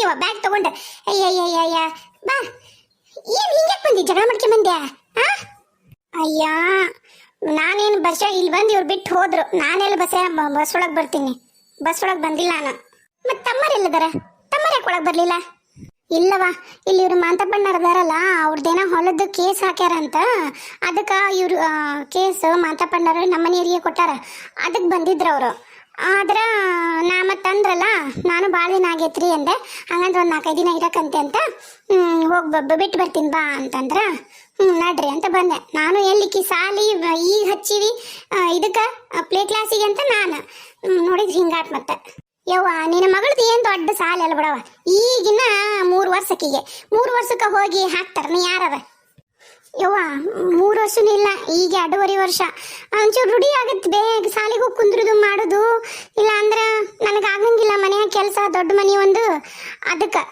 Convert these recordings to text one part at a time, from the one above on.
ಇವ ಬ್ಯಾಗ್ ತಗೊಂಡ. ಅಯ್ಯಯ್ಯಯ್ಯ ಬಾ. ಏನ್ ಹಿಂಗ್ಯಾಕ್ ಬಂದಿ? ಜಗಳ ಮಾಡ್ಕೊಂಡ್ ಬಂದ್ಯಾ? ಅಯ್ಯ ನಾನೇನು ಬಸ್ ಇಲ್ಲಿ ಬಂದು ಇವ್ರು ಬಿಟ್ಟು ಹೋದ್ರು. ನಾನೆಲ್ಲ ಬಸ್ ಒಳಗೆ ಬರ್ತೀನಿ. ಬಸ್ ಒಳಗೆ ಬಂದಿಲ್ಲ ನಾನು. ಮತ್ತೆ ತಮ್ಮರೆಲ್ಲದಾರ? ತಮ್ಮರ ಯಾಕೆ ಒಳಗೆ ಬರ್ಲಿಲ್ಲ? ಇಲ್ಲವಾ, ಇಲ್ಲಿ ಇವ್ರು ಮಾಂತಪ್ಪಣ್ಣರದಾರಲ್ಲ, ಅವ್ರದ್ದೇನೋ ಹೊಲದ ಕೇಸ್ ಹಾಕ್ಯಾರಂತ. ಅದಕ್ಕೆ ಇವ್ರು ಕೇಸ್ ಮಾಂತಪ್ಪಣ್ಣರ ನಮ್ಮನೆಯವರಿಗೆ ಕೊಟ್ಟಾರ. ಅದಕ್ಕೆ ಬಂದಿದ್ರು ಅವರು. ಆದ್ರೆ ನಾ ಮತ್ತೆ ಅಂದ್ರಲ್ಲ, ನಾನು ಭಾಳ ದಿನ ಆಗೈತ್ರಿ ಅಂದೆ. ಹಂಗಂದ್ರೆ ಒಂದು 4-5 ದಿನ ಇರಕ್ಕಂತೆ ಅಂತ. ಹೋಗಿ ಬಿಟ್ಟು ಬರ್ತೀನಿ ಬಾ ಅಂತಂದ್ರ. ನಡ್ರಿ ಅಂತ ಬಂದೆ. ನಾನು ಎಲ್ಲಿಕ್ಕಿ ಸಾಲಿ ಈಗ ಹಚ್ಚಿವಿ ಇದಕ್ಕೆ ಪ್ಲೇ ಕ್ಲಾಸಿಗೆ ಅಂತ ನಾನು ನೋಡಿದ್ರಿ ಹಿಂಗಾಟ್. ಮತ್ತೆ ಯವ್ವ ನಿನ್ನ ಮಗಳದ್ದು ಏನು ದೊಡ್ಡ ಸಾಲ ಅಲ್ಲ ಬಿಡವ. ಈಗಿನ 3 ವರ್ಷಕ್ಕಿಗೆ 3 ವರ್ಷಕ್ಕೆ ಹೋಗಿ ಹಾಕ್ತಾರ ನೀ ಯಾರ? ಯವ್ವ 3 ವರ್ಷನೂ ಇಲ್ಲ, ಈಗ 2.5 ವರ್ಷ. ಒಂಚೂರು ರೂಢಿ ಆಗತ್ತೆ. ಬೇಗ ಸಾಲಿಗೆ ಹೋಗಿ ಕುಂದ್ರದು ಮಾಡೋದು. ಇಲ್ಲ ಅಂದ್ರೆ ನನಗೆ ಆಗಂಗಿಲ್ಲ, ಮನೆಯ ಕೆಲಸ, ದೊಡ್ಡ ಮನೆ ಒಂದು. ಅದಕ್ಕೆ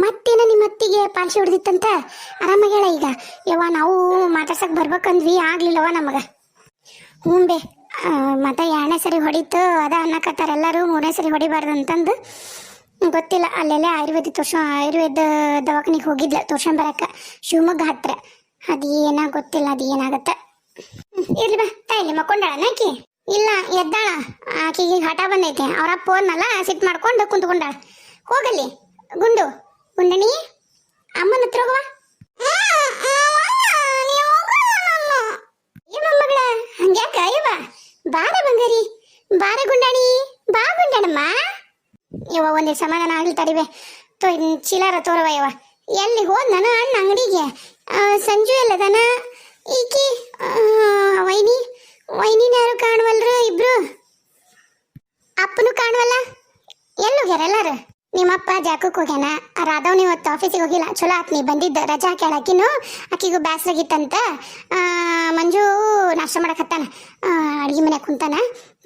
ಮತ್ತೇನ ನಿಮ್ಮ ಅತ್ತಿಗೆ ಪಾಲ್ಸಿ ಹೊಡೆದಿತ್ತಂತ? ಆರಾಮಾಗ್ಯಾಳ ಈಗ? ಯವ್ವ ನಾವು ಮಾತಾಡ್ಸಕ್ ಬರ್ಬೇಕಂದ್ವಿ, ಆಗ್ಲಿಲ್ಲವ ನಮಗೆ. ಹ್ಞೂ ಬೇ, ಮತ್ತೆ 2ನೇ ಸರಿ ಹೊಡಿತು ಅದ ಅನ್ನಕತ್ತಾರ ಎಲ್ಲರೂ. 3ನೇ ಸರಿ ಹೊಡಿಬಾರ್ದು ಅಂತಂದು ಗೊತ್ತಿಲ್ಲ. ಅಲ್ಲೆಲ್ಲ ಆಯುರ್ವೇದ ದವಾಖಾನಿಗೆ ಹೋಗಿದ್ಲ ತೋರ್ಸ್ಕೊಂಬರಕ್ಕೆ, ಶಿವಮೊಗ್ಗ ಹತ್ರ. ಅದೇನ ಗೊತ್ತಿಲ್ಲ, ಅದು ಏನಾಗತ್ತೆ. ಇರ್ಲಿ ಬಾ. ತಾಯಿಲಿ ಮಕ್ಕೊಂಡಾಳ ನಾಕಿ? ಇಲ್ಲ, ಎದ್ದಾಳ. ಆಕಿಗೆ ಹಠ ಬಂದೈತೆ. ಅವ್ರ ಫೋನ್ನಲ್ಲ ಸಿಟ್ ಮಾಡ್ಕೊಂಡು ಕುಂತ್ಕೊಂಡಾಳ. ಹೋಗಲಿ ಗುಂಡಣಿ, ಅಮ್ಮನ ಹತ್ರ ಹೋಗವಾ. ಮಗಳ ಹಂಗ್ಯಾಕ? ಇವ ಬಾರ ಬಂಗಾರಿ, ಬಾರ ಗುಂಡಾಣಿ, ಬಾ ಗುಂಡಣಮ್ಮ. ಇವ ಒಂದೇ ಸಮಾಧಾನ ಆಗ್ಲಿ ತಡಿವೆ. ಚಿಲ್ಲರ ತೋರವ. ಇವ ಎಲ್ಲಿ ಹೋದ್ ನಾನು ಅಣ್ಣ ಅಂಗಡಿಗೆ. ಸಂಜು ಎಲ್ಲದನ? ಈಕಿ ವೈನಿನ ಯಾರು ಕಾಣುವಲ್ರು? ಇಬ್ರು ಅಪ್ಪನು ಕಾಣುವಲ್ಲ. ಎಲ್ಲೋಗ್ಯಾರ ಎಲ್ಲಾರು? ನಿಮ್ಮಪ್ಪ ಜಾಕಕ್ಕೆ ಹೋಗ್ಯಾನ. ರಾಧವ್ ಇವತ್ತು ಆಫೀಸಿಗೆ ಹೋಗಿಲ್ಲ. ಚಲೋ ಆತ್ ನೀ ಬಂದಿದ್ದ. ರಜಾ ಹಾಕ್ಯಾಳ ಆಕಿನೂ. ಆಕಿಗೂ ಬ್ಯಾಸ್ರಾಗಿತ್ತಂತ. ಮಂಜು ನಾಷ್ಟ ಮಾಡಕತ್ತಾನ, ಅಡುಗೆ ಮನ್ಯಾಗ ಕುಂತಾನ.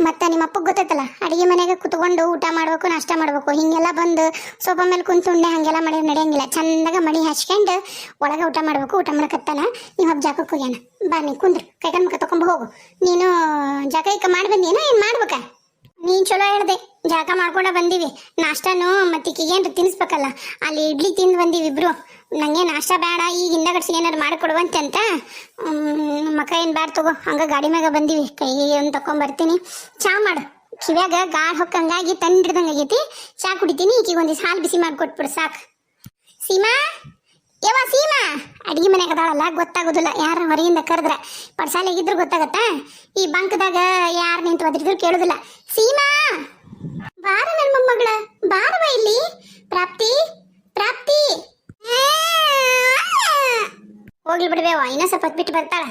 ಮತ್ತು ನಿಮ್ಮಪ್ಪಗೆ ಗೊತ್ತೈತಲ್ಲ, ಅಡುಗೆ ಮನೆಯಾಗ ಕುತ್ಕೊಂಡು ಊಟ ಮಾಡ್ಬೇಕು, ನಾಷ್ಟ ಮಾಡ್ಬೇಕು. ಹಿಂಗೆಲ್ಲ ಬಂದು ಸೋಫಾ ಮೇಲೆ ಕುಂತು ಉಂಡೆ ಹಾಗೆಲ್ಲ ಮಾಡಿ ನಡೆಯಂಗಿಲ್ಲ. ಚಂದಾಗ ಮಣಿ ಹಚ್ಕೊಂಡು ಒಳಗೆ ಊಟ ಮಾಡ್ಬೇಕು. ಊಟ ಮಾಡಕತ್ತಾನ. ನಿಮ್ಮಪ್ಪ ಜಾಕಕ್ಕೆ ಹೋಗ್ಯಾನ. ಬಾ ನೀ ಕುಂದ್ರು, ಕೈಕಂಡು ಮುಖ ತಗೊಂಡು ಹೋಗು. ನೀನು ಜಾಕ ಇಕ್ಕ ಮಾಡಿ ಬಂದೇನೋ ಏನು ಮಾಡ್ಬೇಕಾ? ನೀನು ಚಲೋ ಹೇಳ್ದೆ. ಜಾಗ ಮಾಡ್ಕೊಂಡ ಬಂದೀವಿ. ನಾಷ್ಟಾನು ಮತ್ತೆ ಈಗೇನು ತಿನ್ನಿಸ್ಬೇಕಲ್ಲ. ಅಲ್ಲಿ ಇಡ್ಲಿ ತಿಂದು ಬಂದೀವಿ ಇಬ್ರು. ನನಗೆ ನಾಷ್ಟ ಬೇಡ, ಈಗ ಹಿಂದಗಡ್ಸಿ ಏನಾರು ಮಾಡಿಕೊಡುವಂತೆ ಅಂತ. ಮಕ್ಕ ಏನು ಬೇಡ ತಗೋ, ಹಂಗೆ ಗಾಡಿ ಮ್ಯಾಗ ಬಂದೀವಿ. ಕೈಗೆ ಒಂದು ತಗೊಂಬರ್ತೀನಿ. ಚಾ ಮಾಡು. ಕಿವ್ಯಾಗ ಗಾಳಿ ಹೊಕ್ಕಂಗಾಗಿ ತಂಡಿಡ್ದಂಗೆ ಆಗೈತಿ. ಚಾ ಕುಡಿತೀನಿ. ಈಕಿಗೆ ಒಂದು ಹಾಲು ಬಿಸಿ ಮಾಡಿಕೊಟ್ಬಿಡು ಸಾಕು. ಸೀಮಾ, ಯವ್ವ ಸೀಮಾ, ಅಡಿಗೆ ಮನೆಗೆ ಅದಾಳಲ್ಲ, ಗೊತ್ತಾಗೋದಿಲ್ಲ. ಯಾರು ಹೊರಗಿಂದ ಕರೆದ್ರೆ ಪಡ್ಸಾಲೆಗಿದ್ರು ಗೊತ್ತಾಗತ್ತಾ? ಈ ಬಂಕ್ದಾಗ ಯಾರು ನಿಂತು ಒದ್ರಿದ್ರು ಕೇಳೋದಿಲ್ಲ. ಸೀಮಾ ಬಾರ ನನ್ನ ಮೊಮ್ಮಗಳ, ಬಾರವ ಇಲ್ಲಿ. ಪ್ರಾಪ್ತಿ ಹೋಗ್ಲಿ ಬಿಡ್ಬೇವ. ಇನ್ನೂ ಸ್ವಲ್ಪ ಬಿಟ್ಟು ಬರ್ತಾಳ.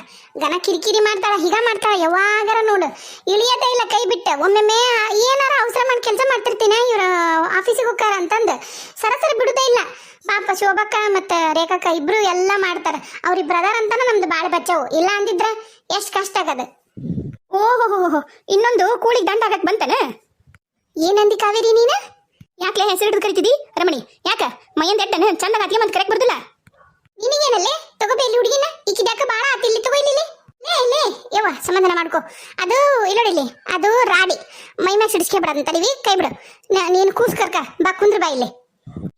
ಗನ ಕಿರಿಕಿರಿ ಮಾಡ್ತಾಳ, ಹೀಗ ಮಾಡ್ತಾಳ. ಯಾವಾಗಾರ ನೋಡು ಇಳಿಯೋದೇ ಇಲ್ಲ ಕೈ ಬಿಟ್ಟು. ಒಮ್ಮೊಮ್ಮೆ ಏನಾರ ಅವಸರ ಮಾಡಿ ಕೆಲಸ ಮಾಡ್ತಿರ್ತೀನಿ, ಇವ್ರು ಆಫೀಸಿಗೆ ಹೋಗ್ತಾರ ಅಂತಂದು ಸರಸರಿ ಬಿಡುದೇ ಇಲ್ಲ. ಪಾಪ ಶೋಭಕ್ಕ ಮತ್ತು ರೇಖಕ್ಕ ಇಬ್ರು ಎಲ್ಲ ಮಾಡ್ತಾರೆ. ಅವ್ರಿಬ್ರು ಅದಾರ ಅಂತಾನೆ ನಮ್ದು ಬಾಳೆ ಬಚ್ಚವು. ಇಲ್ಲ ಅಂದಿದ್ರೆ ಎಷ್ಟು ಕಷ್ಟ ಆಗದು. ಓಹೋ, ಇನ್ನೊಂದು ಕೂಳಿಗೆ ದಂಡ ಆಗಕ್ಕೆ ಬಂತನ? ಏನಂದಿ ಕಾವೇರಿ ನೀನು? ಯಾಕೆ ಹೆಸರು ಹಿಡಿದು ಕರಿತಿದಿ? ರಮಣಿ ಯಾಕ ಮೈಯಂದ ಎಟ್ಟನ ಚಂದಾಗ ಅತಿಗೆ ಮತ್ತೆ ಕರೆಕ್ಟ್ ಬರ್ದಿಲ್ಲ ನಿನಗೇನಲ್ಲೇ? ತಗೋಬೇ ಇಲ್ಲಿ ಹುಡುಗಿನ. ಈಕಿದ್ಯಾಕ ಬಾಳ ಆತಿಲ್ಲಿ, ತಗೋ ಇಲ್ಲಿ. ಲೇ ಯವ್ವ ಸಮಾಧಾನ ಮಾಡ್ಕೊ. ಅದು ಇಲ್ಲೋಡಿಲ್ಲಿ, ಅದು ರಾಡಿ ಮೈ ಮ್ಯಾಗ ಸಿಡಿಸ್ಕೊಬಿಡೋದು. ತಡಿವಿ, ಕೈ ಬಿಡು. ನೀನು ಕೂಸ್ ಕರ್ಕ ಬಾ, ಕುಂದ್ರ ಬಾ ಇಲ್ಲಿ.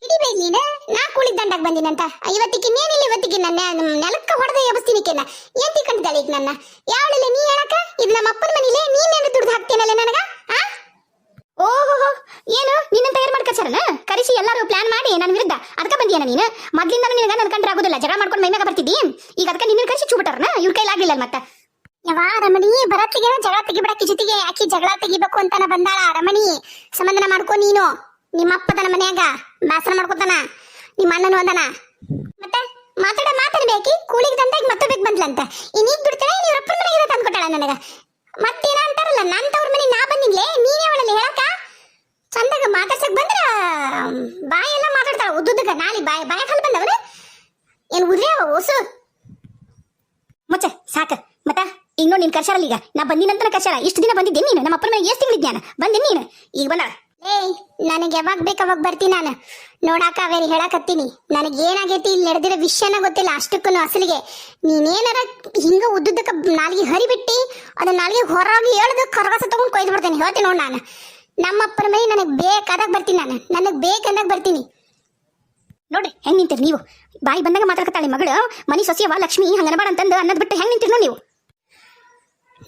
ಹಿಡಿಬೇ ನೀನು. ನಾ ಕೂಳಿಗೆ ದಂಡಾಗ ಬಂದಿನಂತ ಇವತ್ತಿಗೆ ಇನ್ನೇನಿಲ್ಲ. ಇವತ್ತಿಗೆ ನನ್ನ ನೆಲಕ್ಕ ಹೊಡೆದ ಎಬಸ್ತೀನಿಕೆನ. ಏನ್ ತಿಳ್ಕೊಂಡಿದ್ದಾಳೆ ಈಗ ನನ್ನ? ಯಾವಳಿಲ್ಲ ನೀ ಹೇಳಕ? ಇದು ನಮ್ಮ ಅಪ್ಪನ ಮನೇಲಿ ನೀನೇನು ದುಡ್ದು ಹಾಕ್ತೇನಲ್ಲ ನನಗ? ಓಹೋ, ಏನು ನಿನ್ನ ತಯಾರು ಮಾಡ್ಕಚಾರನ? ಕರಿಸಿ ಎಲ್ಲರೂ ಪ್ಲಾನ್ ಮಾಡಿ ನನ್ನ ವಿರುದ್ಧ ಅದಕ್ಕೆ ಬಂದಿಯನ ನೀನು? ಮೊದ್ಲಿಂದ ನಿನಗ ನನ್ನ ಕಂಡ್ರೆ ಆಗೋದಿಲ್ಲ. ಜಗಳ ಮಾಡ್ಕೊಂಡು ಮೈಮ್ಯಾಗ ಬರ್ತಿದ್ದಿ. ಈಗ ಅದಕ್ಕೆ ನಿನ್ನ ಕರಿಸಿ ಚೂಬಿಟ್ಟಾರನ? ಇವ್ರ ಕೈಲಾಗ್ಲಿಲ್ಲ ಮತ್ತೆ. ಯವಾ ರಮಣಿ, ಬರತ್ತಿಗೆ ಜಗಳ ತೆಗಿಬಿಡಕ್ಕಿ ಜೊತೆಗೆ. ಆಕಿ ಜಗಳ ತೆಗಿಬೇಕು ಅಂತಾನ ಬಂದಾಳ. ರಮಣಿ ಸಮಾಧಾನ ಮಾಡ್ಕೊ ನೀನು. ನಿಮ್ಮಪ್ಪದನ ಮನ್ಯಾಗ ಬೇಸರ ಮಾಡ್ಕೊತಾನ. ನಿಮ್ಮ ಅಣ್ಣನು ಅಂದನ. ಮತ್ತೆ ಮಾತಾಡಬೇಕಿ. ಕೂಲಿಗೆ ದಂದಾಗ ಮತ್ತೊಬ್ಬಕ್ಕೆ ಬಂದ್ಲಂತ. ಇನ್ನೀಗ ಬಿಡ್ತಾಳೆ. ನೀವು ಅಪ್ಪನ ಮನೆಗೆ ತಂದ್ಕೊಟ್ಟಾಳ ನನಗ. ಮತ್ತೇನ ಅಂತಾರಲ್ಲ, ನನ್ನ ತವ್ರ ಮನೆ ನಾ ಬಂದಿನ್ಲೆ, ನೀನೇ ಅವಳಲ್ಲಿ ಹೇಳಕ್ಕ? ಚಂದಾಗ ಮಾತಾಡ್ಸಕ್ ಬಂದ್ರ ಬಾಯೆಲ್ಲ ಮಾತಾಡ್ತಾಳ ಉದ್ದುದ್ದಗ. ನಾಳೆ ಬಾಯ ಕಲ್ ಬಂದವನ ಏನು ಉದ್ರಿ ಅವ ಹೊಸು ಮುಚ್ಚ ಸಾಕ. ಮತ್ತ ಈಗ ನೋಡಿ, ನೀನ್ ಕರ್ಸಾರಲ್ಲ. ಈಗ ನಾ ಬಂದಿನಂತನ ಕರ್ಸಾರ. ಇಷ್ಟು ದಿನ ಬಂದಿದ್ದೇನೆ ನೀನು? ನಮ್ಮ ಅಪ್ಪನ ಮನೆಗೆ ಎಷ್ಟು ತಿಂಗಳಿದ್ಯಾನ ಬಂದೇನಿ ನೀನು? ಈಗ ಬಂದಾಳ. ನನಗೆ ಯಾವಾಗ ಬೇಕು ಅವಾಗ ಬರ್ತೀನಿ ನಾನು. ನೋಡಾಕ ಅವೇರಿ ಹೇಳಕತ್ತೀನಿ. ನನಗೆ ಏನಾಗೈತಿ ಇಲ್ಲಿ ನಡೆದಿರೋ ವಿಷಯನ ಗೊತ್ತಿಲ್ಲ ಅಷ್ಟಕ್ಕೂ ಅಸಲಿಗೆ. ನೀನೇನಾರ ಹಿಂಗ ಉದ್ದುದಕ್ಕೆ ನಾಲ್ಗೆ ಹರಿಬಿಟ್ಟು ಅದನ್ನ ನಾಲ್ಗೆ ಹೊರಗೆ ಎಳ್ದು ಕರಗಸ ತಗೊಂಡು ಕೊಯ್ದು ಬಿಡ್ತೇನೆ. ಹೇಳ್ತೀನಿ ನೋಡಿ ನಾನು. ನಮ್ಮಪ್ಪನ ಮನೆ ನನಗೆ ಬೇಕಾದಾಗ ಬರ್ತೀನಿ, ನನಗೆ ಬೇಕಂದಾಗ ಬರ್ತೀನಿ. ನೋಡ್ರಿ ಹೆಂಗ್ ನಿಂತೀರಿ ನೀವು, ಬಾಯಿ ಬಂದಾಗ ಮಾತಾಡ್ಕತ್ತಾಳೆ ಮಗಳು, ಮನಿ ಸೊಸೆಯವ ಲಕ್ಷ್ಮಿ ಹಂಗನಬಾಡ ಅಂತಂದು ಅನ್ನದ್ ಬಿಟ್ಟು ಹೆಂಗ್ ನಿಂತೀರಿ ನೀವು?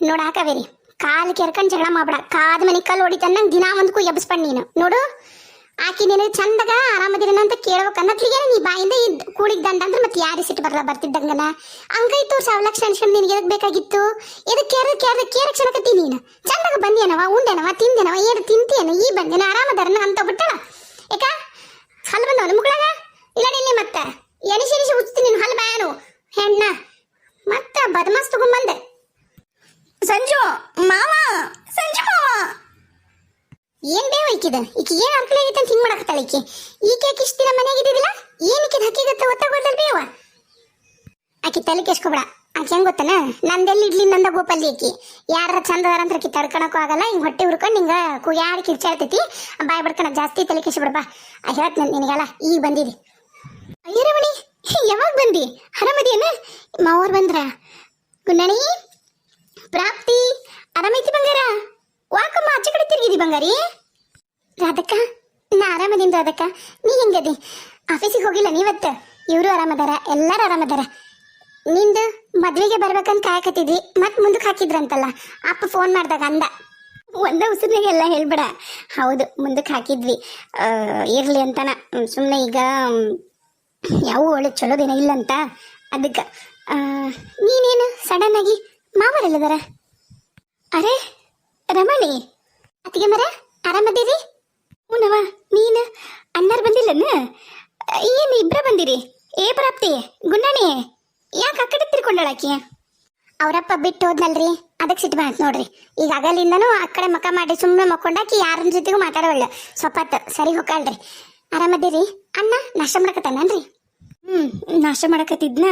ನೋಡ ಕಾವೇರಿ, ಕಾಲು ಕೆರ್ಕೊಂಡು ಜಗಳ ಮಾಡ್ಬೇಡ. ಕಾದ ಮನೆ ಕಲ್ಲು ಹೊಡಿತನ್ನಂಗೆ ದಿನ ಒಂದಕ್ಕೂ ಎಬ್ಸ್ಬಂಡ್ ನೀನು ನೋಡು. ಆಕಿ ನಿನಗೆ ಚಂದಾಗ ಆರಾಮದಿರನ ಅಂತ ಕೇಳ್ಬೇಕು ಅನ್ನತ್ಲಿಗೆ ನೀ ಬಾಯಿಂದ ಕೂಡಿಗೆ ದಂಡ ಅಂದ್ರೆ ಮತ್ತೆ ಯಾರು ಸಿಟ್ಟು ಬರಲ್ಲ ಬರ್ತಿದ್ದಂಗನ. ಹಂಗೈತು ಲಕ್ಷ ಅನ್ಸ್ಕೊಂಡು ನಿನಗೆ ಎದಕ್ಕೆ ಬೇಕಾಗಿತ್ತು? ಎದಕ್ಕೆ ಕೇರಕ್ಷಣಕತ್ತಿ ನೀನು? ಚಂದಾಗ ಬಂದೇನವ, ಉಂಡೇನವ, ತಿಂದೇನವ, ಏನು ತಿಂತೇನ, ಈ ಬಂದೇನ ಆರಾಮದಾರನ ಅಂತ ಬಿಟ್ಟಳ. ಯಾಕ ಹಲ್ ಬಂದವನು ಮುಗಳಾಗ ಇಲ್ಲಡಿಲ್ಲಿ ಮತ್ತೆ ಎಣಿಸಿ ಉಚ್ತಿ ನೀನು ಹಲ್ ಬ್ಯಾನು ಹೆಣ್ಣ ಮತ್ತೆ ಬದಮಾಸ್ ತಗೊಂಬಂದೆ. ಸಂಜು ಮಾವ, ಸಂಜು ಮಾವ, ಏನ್ ಬೇವ ಈಕಿದ? ಈಕಿ ಏನ್ ಅರ್ಕಲೆ ಆಗೈತೆ ಅಂತ ಹಿಂಗ್ ಮಾಡಾಕತ್ತಾಳ ಈಕಿ. ಈಕೆ ಇಷ್ಟ ದಿನ ಮನೆಯಾಗ ಇದ್ದಿದ್ದಿಲ್ಲ, ಏನಕ್ಕೆ ಹಕ್ಕಿಗತ್ತ ಒತ್ತಾಗೋದಲ್ ಬೇವ. ಆಕಿ ತಲೆ ಕೆಸ್ಕೊಬೇಡ. ಆಕೆ ಹೆಂಗ್ ಗೊತ್ತನ, ನಂದೆಲ್ಲಿ ಇಡ್ಲಿ ನಂದ ಗೋಪಲ್ಲಿ ಆಕಿ ಯಾರ ಚಂದದಾರ ಅಂತ ಆಕಿ ತಡ್ಕೊಳಕ್ಕೂ ಆಗಲ್ಲ. ಹಿಂಗ್ ಹೊಟ್ಟೆ ಹುರ್ಕೊಂಡು ಹಿಂಗ ಕುಯಾಡಿ ಕಿರ್ಚಾಡ್ತೈತಿ, ಬಾಯ್ ಬಡ್ಕಣ ಜಾಸ್ತಿ ತಲೆ ಕೆಸ್ಬಿಡ್ಬಾ. ಹೇಳ್ತ ನಿನಗೆಲ್ಲ ಈಗ ಬಂದಿದಿ. ಅಯ್ಯರಮಣಿ ಯಾವಾಗ ಬಂದಿ? ಆರಾಮದಿಯನ? ಮಾವರ್ ಬಂದ್ರ? ಗುಂಡಣಿ ಪ್ರಾಪ್ತಿ ಆರಾಮೈತಿ ಬಂಗಾರ? ವಾಕಮ್ಮ ಆಚೆ ಕಡೆ ತಿರುಗಿದಿ ಬಂಗಾರಿ? ರಾಧಕ್ಕ ನಾ ಆರಾಮದಿಂದ. ರಾಧಕ್ಕ ನೀ ಹೆಂಗದಿ? ಆಫೀಸಿಗೆ ಹೋಗಿಲ್ಲ ನೀವತ್ತ? ಇವರು ಆರಾಮದಾರ, ಎಲ್ಲಾರು ಆರಾಮದಾರ. ನಿಂದು ಮದ್ವೆಗೆ ಬರ್ಬೇಕಂತ ಕಾಯಕತ್ತಿದ್ವಿ, ಮತ್ ಮುಂದಕ್ಕೆ ಹಾಕಿದ್ರಂತಲ್ಲ ಅಪ್ಪ ಫೋನ್ ಮಾಡ್ದಾಗ ಅಂದ. ಒಂದ ಉಸಿರಿನಾಗ ಎಲ್ಲ ಹೇಳ್ಬೇಡ. ಹೌದು ಮುಂದಕ್ಕೆ ಹಾಕಿದ್ವಿ, ಇರ್ಲಿ ಅಂತಾನ. ಸುಮ್ಮನೆ ಈಗ ಯಾವ ಒಳ್ಳೆ ಚಲೋ ದಿನ ಇಲ್ಲಂತ ಅದಕ್ಕೆ. ನೀನೇನು ಸಡನ್ ಆಗಿ ಮಾವರೆಲ್ಲದಾರ? ಅರೆ ರಮಣಿ ಅತ್ತಿಗೆ ಮರ ಆರಾಮದಿರಿ? ಹೂನವ, ನೀನು ಅಣ್ಣಾರು ಬಂದಿಲ್ಲನ? ಏನು ಇಬ್ರ ಬಂದಿರಿ? ಏ ಪ್ರಾಪ್ತಿ ಗುಂಡಣಿ ಯಾಕೆ ಆ ಕಡೆ ತಿರ್ಕೊಂಡಳಾಕಿ? ಅವರಪ್ಪ ಬಿಟ್ಟು ಹೋದ್ನಲ್ರಿ, ಅದಕ್ಕೆ ಸಿಟ್ಟು ಬಂತು ನೋಡ್ರಿ. ಈಗ ಆಗಲಿಂದನೂ ಆ ಕಡೆ ಮಕ್ಕ ಮಾಡಿ ಸುಮ್ಮನೆ ಮಕ್ಕೊಂಡಾಕಿ ಯಾರ ಜೊತೆಗೂ ಮಾತಾಡೋಳ್ಳ. ಸ್ವಪ್ಪತ್ತು ಸರಿ ಹೋಗಲ್ರಿ. ಆರಾಮದಿರಿ? ಅಣ್ಣ ನಾಷ್ಟ ಮಾಡಕತ್ತಾನನ್ರಿ? ನಾಷ್ಟ ಮಾಡಕತ್ತಿದ್ನ,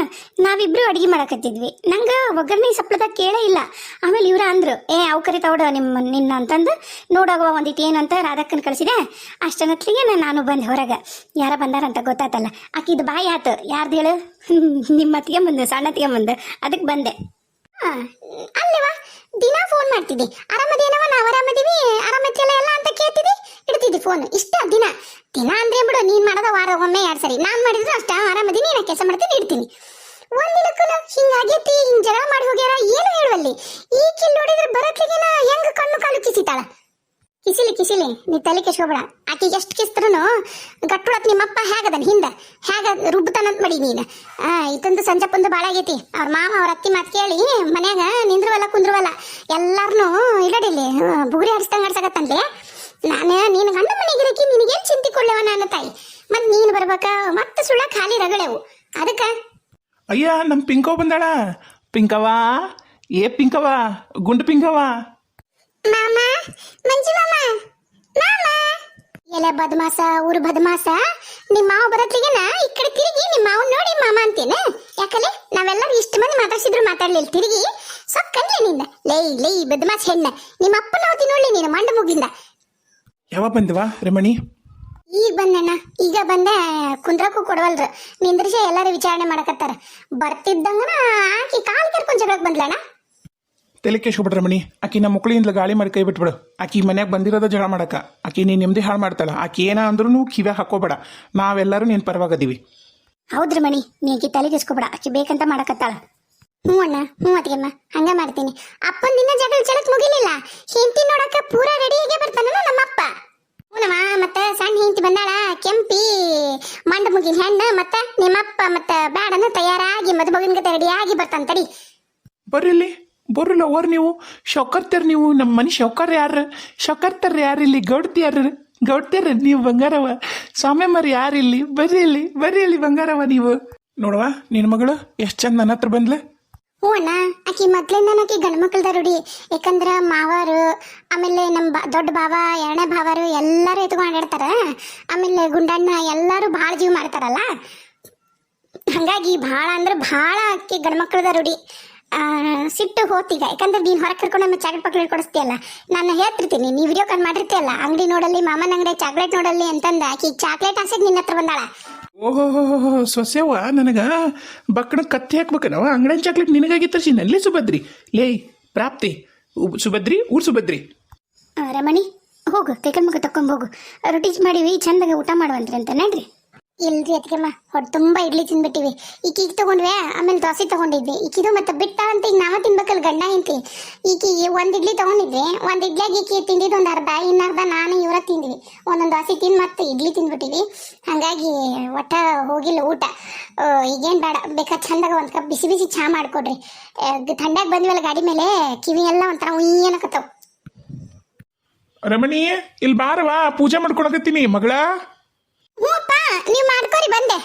ನಾವಿಬ್ರು ಅಡಿಗೆ ಮಾಡಕತ್ತಿದ್ವಿ. ನಂಗೆ ಒಗ್ಗರಣೆ ಸಪ್ಲದಾಗ ಕೇಳೇ ಇಲ್ಲ. ಆಮೇಲೆ ಇವ್ರ ಅಂದ್ರು, ಅವು ಕರಿತಾವಡ ನಿನ್ನ ಅಂತಂದು ನೋಡೋಗುವ ಒಂದಿಟ್ಟು ಏನಂತ ರಾಧಕ್ಕನ್ ಕಳಿಸಿದೆ. ಅಷ್ಟನತ್ಲಿಗೆ ನಾನು ಬಂದೆ ಹೊರಗೆ. ಯಾರ ಬಂದಾರಂತ ಗೊತ್ತಾತಲ್ಲ. ಆಕಿದು ಬಾಯಿ ಆತು. ಯಾರ್ದು ಹೇಳು? ನಿಮ್ಮ ಅತ್ತಿಗೆ ಮುಂದೆ, ಸಣ್ಣತ್ತಿಗೆ ಮುಂದೆ, ಅದಕ್ಕೆ ಬಂದೆ. ಅಲ್ಲವಾ ದಿನ ಫೋನ್ ಮಾಡ್ತಿದ್ದಿ, ಆರಾಮದೇನವ, ನಾವು ಆರಾಮದೀವಿ, ಆರಾಮತ್ತಿಲ್ಲ ಎಲ್ಲ ಅಂತ ಕೇಳ್ತಿದ್ದಿ, ಇಡ್ತಿದ್ದಿ ಫೋನ್. ಇಷ್ಟ ದಿನ ದಿನ ಅಂದ್ರೆ ಬಿಡು, ನೀನ್ ಮಾಡೋದ ವಾರ ಒಮ್ಮೆ 2 ಸರಿ. ನಾನ್ ಮಾಡಿದ್ರು ಅಷ್ಟ ಆರಾಮದೀನಿ, ನಾ ಕೆಲಸ ಮಾಡ್ತೀನಿ, ಇಡ್ತೀನಿ. ಒಂದಿನಕ್ಕೂ ಹಿಂಗಾಗೈತಿ, ಹಿಂಗ್ ಜಗಳ ಮಾಡಿ ಹೋಗ್ಯಾರ, ಏನು ಹೇಳುವಲ್ಲಿ. ಈ ಕಿಲ್ ನೋಡಿದ್ರೆ ಬರತ್ಲಿಗೆನ ಹೆಂಗ್ ಕಣ್ಣು ಕಾಲು ಕಿಸಿತಾಳ. ಕಿಸಿಲಿ ನೀ ತಲೆ ಕೆಸ್ಕೊಬೇಡ. ಆಕೆ ಎಷ್ಟು ಕಿಸ್ತರೂ ಗಟ್ಟುಳತ್ ನಿಮ್ಮಪ್ಪ ಹೇಗದನ್ ಹಿಂದ ಹೇಗ ರುಬ್ಬತಾನಂತ ಮಾಡಿ ನೀನು. ಇತ್ತಂದು ಸಂಜಪ್ಪಂದು ಭಾಳ ಆಗೈತಿ. ಅವ್ರ ಮಾವ ಅವ್ರ ಅತ್ತಿ ಮಾತು ಕೇಳಿ ಮನ್ಯಾಗ ನಿಂದ್ರವಲ್ಲ ಕುಂದ್ರವಲ್ಲ ಎಲ್ಲಾರನು ಇಲ್ಲಡಿಲ್ಲಿ ಬುಗುರಿ ಆಡಿಸ್ದಂಗೆ ಆಡ್ಸಕತ್ತಂತೆ. ನಾನು ನೀನು ಗಂಡ ಮನೆಗಿರಕಿ ನಿನಗೇನು ಚಿಂತೆ ಕೊಡ್ಲೇವ ನನ್ನ ತಾಯಿ. ಮತ್ ನೀನು ಬರ್ಬೇಕ ಮತ್ತೆ ಸುಳ್ಳ ಖಾಲಿ ರಗಳೆವು. ಅದಕ್ಕ ಅಯ್ಯ ನಮ್ಮ ಪಿಂಕೋ ಬಂದಾಳ. ಪಿಂಕವಾ, ಏ ಪಿಂಕವಾ, ಗುಂಡು ಪಿಂಕವಾ. ಮಾಮ, ಮಂಜು ಮಾಮ, ಮಾಮ ಎಲ್ಲ ಬದಮಾಸ, ಊರು ಬದಮಾಸ. ನಿಮ್ಮ ಮಾವ ಬರತ್ಲಿಗೆನ ಈ ಕಡೆ ತಿರುಗಿ ನಿಮ್ಮ ಮಾವ ನೋಡಿ ಮಾಮ ಅಂತೇನ? ಯಾಕಲೆ ನಾವೆಲ್ಲರೂ ಇಷ್ಟು ಮಂದಿ ಮಾತಾಡ್ಸಿದ್ರು ಮಾತಾಡ್ಲಿಲ್ಲ, ತಿರುಗಿ ಸೊಕ್ಕಂಡ್ಲೆ ನಿಂದ. ಲೈ ಬದಮಾಸ್ ಹೆಣ್ಣ, ನಿಮ್ಮ ಅಪ್ಪನ ಅವತಿ ನೋಡ್ಲಿ ನೀನು ಮಂಡ ಮುಗಿಂದ. ಯಾವಾಗ ಬಂದವಾ ರಮಣಿ? ಈಗ ಬಂದಣ್ಣ, ಈಗ ಬಂದೆ. ಕುಂದ್ರಕ್ಕೂ ಕೊಡವಲ್ರು, ನಿಂದ್ರಿಸಿ ಎಲ್ಲಾರು ವಿಚಾರಣೆ ಮಾಡಕತ್ತಾರ. ಬರ್ತಿದ್ದಂಗನ ಆಕಿ ಕಾಲ್ ಕರ್ಕೊಂಡ್ ಜಗಳಕ್ಕೆ ಬಂದ್ಲಣ್ಣ. ತಲೆ ಕೆಸ್ಕೊಬಿಡ್ರ ರಮಣಿ. ಆಕಿ ನಮ್ಮ ಮಕ್ಕಳಿಂದ ಗಾಳಿ ಮಾಡಿ ಕೈ ಬಿಟ್ಬಿಡು. ಆಕಿ ಮನ್ಯಾಗ ಬಂದಿರೋದ ಜಗಳ ಮಾಡಕ. ಆಕಿ ನೀನು ನೆಮ್ಮದಿ ಹಾಳು ಮಾಡ್ತಾಳ. ಆಕಿ ಏನ ಅಂದ್ರೂ ಕಿವ್ಯಾಗ ಹಾಕೋಬೇಡ. ನಾವೆಲ್ಲರೂ ನೀನು ಪರವಾಗದೀವಿ. ಹೌದ್ರಿ ಮಣಿ, ನೀ ಆಕಿ ತಲೆ ಕೆಸ್ಕೊಬೇಡ. ಆಕಿ ಬೇಕಂತ ಮಾಡಕತ್ತಾಳ. ಹ್ಞೂ ಅಣ್ಣ, ಹ್ಞೂ ಅತ್ತಿಗೆಮ್ಮ, ಹಂಗ ಮಾಡ್ತೀನಿ. ಅಪ್ಪನ ದಿನ ಜಗಳಕ್ ಮುಗಿಲಿಲ್ಲ. ಹೆಂಡತಿ ನೋಡಕ ಪೂರಾ ರೆಡಿಯಾಗೆ ಬರ್ತಾನ ನಮ್ಮಪ್ಪ. ಹ್ಞೂನಮ್ಮ, ಮತ್ತೆ ಸಣ್ಣ ಹೆಂಡತಿ ಬಂದಾಳ, ಕೆಂಪಿ ಮಂಡ ಮುಗಿನ ಹೆಣ್ಣ. ಮತ್ತೆ ನಿಮ್ಮಪ್ಪ ಮತ್ತೆ ಬ್ಯಾಡನ ತಯಾರಾಗಿ ಮದುಮಗನ್ಗೆ ರೆಡಿಯಾಗಿ ಬರ್ತಾನ. ತಡಿ ಬರ್ರಿಲ್ಲ ಅವ್ರು ನೀವು ಶೌಕರ್ತಾರ. ನೀವು ನಮ್ಮ ಮನೆ ಶೌಕರ್ ಯಾರು? ಶೌಕರ್ತಾರ ಯಾರಿಲ್ಲಿ? ಗೌಡ್ತಿಯಾರ ನೀವು ಬಂಗಾರವ. ಸ್ವಾಮಿ ಮರಿ ಯಾರಿಲ್ಲಿ? ಬರ್ರಿ ಇಲ್ಲಿ ಬಂಗಾರವ ನೀವು. ನೋಡವ ನಿನ್ನ ಮಗಳು ಎಷ್ಟು ಚಂದ ನನ್ನ ಹತ್ರ ಬಂದ್ಲೆ. ಹ್ಞೂ ಅಣ್ಣ, ಆಕಿ ಮೊದ್ಲಿಂದ ಆಕಿ ಗಂಡು ಮಕ್ಕಳ್ದ ರೂಢಿ. ಯಾಕಂದ್ರ ಮಾವಾರು, ಆಮೇಲೆ ನಮ್ಮ ದೊಡ್ಡ ಭಾವ, ಎರಡನೇ ಭಾವರು ಎಲ್ಲರೂ ಎತ್ಕೊಂಡಿರ್ತಾರ. ಆಮೇಲೆ ಗುಂಡಣ್ಣ ಎಲ್ಲರೂ ಭಾಳ ಜೀವ ಮಾಡ್ತಾರಲ್ಲ, ಹಂಗಾಗಿ ಭಾಳ ಅಂದ್ರೆ ಭಾಳ ಆಕಿ ಗಂಡು ಮಕ್ಕಳ್ದ ರೂಢಿ. ಸಿಟ್ಟು ಹೋತೀಗ. ಯಾಕಂದ್ರೆ ನೀನು ಹೊರಗೆ ಕರ್ಕೊಂಡು ನಮ್ಮ ಚಾಕ್ಲೇಟ್ ಪಕ್ಲೇಟ್ ಕೊಡಿಸ್ತೀಯಲ್ಲ, ನಾನು ಹೇಳ್ತಿರ್ತೀನಿ, ನೀ ವಿಡಿಯೋ ಕಾಲ್ ಮಾಡಿರ್ತೀಯಲ್ಲ, ಅಂಗಡಿ ನೋಡಲ್ಲಿ, ಮಾಮನ ಅಂಗಡಿ ಚಾಕ್ಲೇಟ್ ನೋಡಲ್ಲಿ ಅಂತಂದ ಆಕಿ ಚಾಕ್ಲೇಟ್ ಆಸೆಗೆ ನಿನ್ನ ಹತ್ರ ಬಂದಾಳ. ಓಹೋ ಸೊಸೆವ, ನನಗೆ ಬಕ್ಕಣ ಕತ್ತಿ ಹಾಕ್ಬೇಕನವ. ಅಂಗಡಿನ ಚಾಕ್ಲೇಟ್ ನಿನಗಾಗಿ ತರಿಸಿನಲ್ಲಿ ಸುಭದ್ರಿ. ಲೇ ಪ್ರಾಪ್ತಿ ಸುಭದ್ರಿ, ಊರ್ ಸುಭದ್ರಿ. ರಮಣಿ ಹೋಗು ಕೈಕಲ್ ಮಗ ತಕೊಂಡ್ ಹೋಗು ರೊಟ್ಟಿ ಮಾಡಿವಿ ಚಂದಾಗ ಊಟ ಮಾಡುವಂತ್ರಿ ಅಂತ ನಡ್ರಿ. ಇಲ್ರಿ ಅದಕ್ಕೆಮ್ಮ ಹೊಟ್ಟೆ ತುಂಬಾ ಇಡ್ಲಿ ತಿಂದ್ಬಿಟ್ಟಿವಿ. ಈಕಿಗೆ ತಗೊಂಡ್ವಿ, ಆಮೇಲೆ ದೋಸೆ ತಗೊಂಡಿದ್ವಿ. ಈಕಿದು ಮತ್ತೆ ಬಿಟ್ಟಾಳಂತ ಈಗ ನಾವ ತಿನ್ಬೇಕಲ್ಲ ಗಂಡ ಹೆಂಡತಿ. ಈಕಿಗೆ ಒಂದ್ ಇಡ್ಲಿ ತಗೊಂಡಿದ್ವಿ, ಒಂದ್ ಇಡ್ಲಿಯಾಗಿ ಈಕಿ ತಿಂದಿದ್ದು ಒಂದ್ ಅರ್ಧ, ಇನ್ನರ್ಧ ನಾನು ಇವರ ತಿಂದ್ವಿ. ಒಂದೊಂದು ದೋಸೆ ತಿಂದು ಮತ್ತೆ ಇಡ್ಲಿ ತಿಂದ್ಬಿಟ್ಟಿವಿ. ಹಂಗಾಗಿ ಒಟ್ಟ ಹೋಗಿಲ್ಲ ಊಟ. ಈಗೇನ್ ಬೇಡ, ಬೇಕಾ ಚಂದಾಗ ಒಂದ್ ಕಪ್ ಬಿಸಿ ಬಿಸಿ ಚಹಾ ಮಾಡ್ಕೊಡ್ರಿ. ಥಂಡ್ಯಾಗ ಬಂದ್ವಲ್ಲ ಗಾಡಿ ಮೇಲೆ, ಕಿವಿ ಎಲ್ಲ ಒಂಥರ ಉಯ್ಯನಕತ್ತಾವ. ರಮಣಿ ಇಲ್ಲಿ ಬಾರವಾ, ಪೂಜೆ ಮಾಡ್ಕೊಳಕತ್ತೀನಿ ಮಗಳ. ಹ್ಞೂ ಅಪ್ಪ, ನೀವು ಮಾಡ್ಕೊರಿ ಬಂದೆ.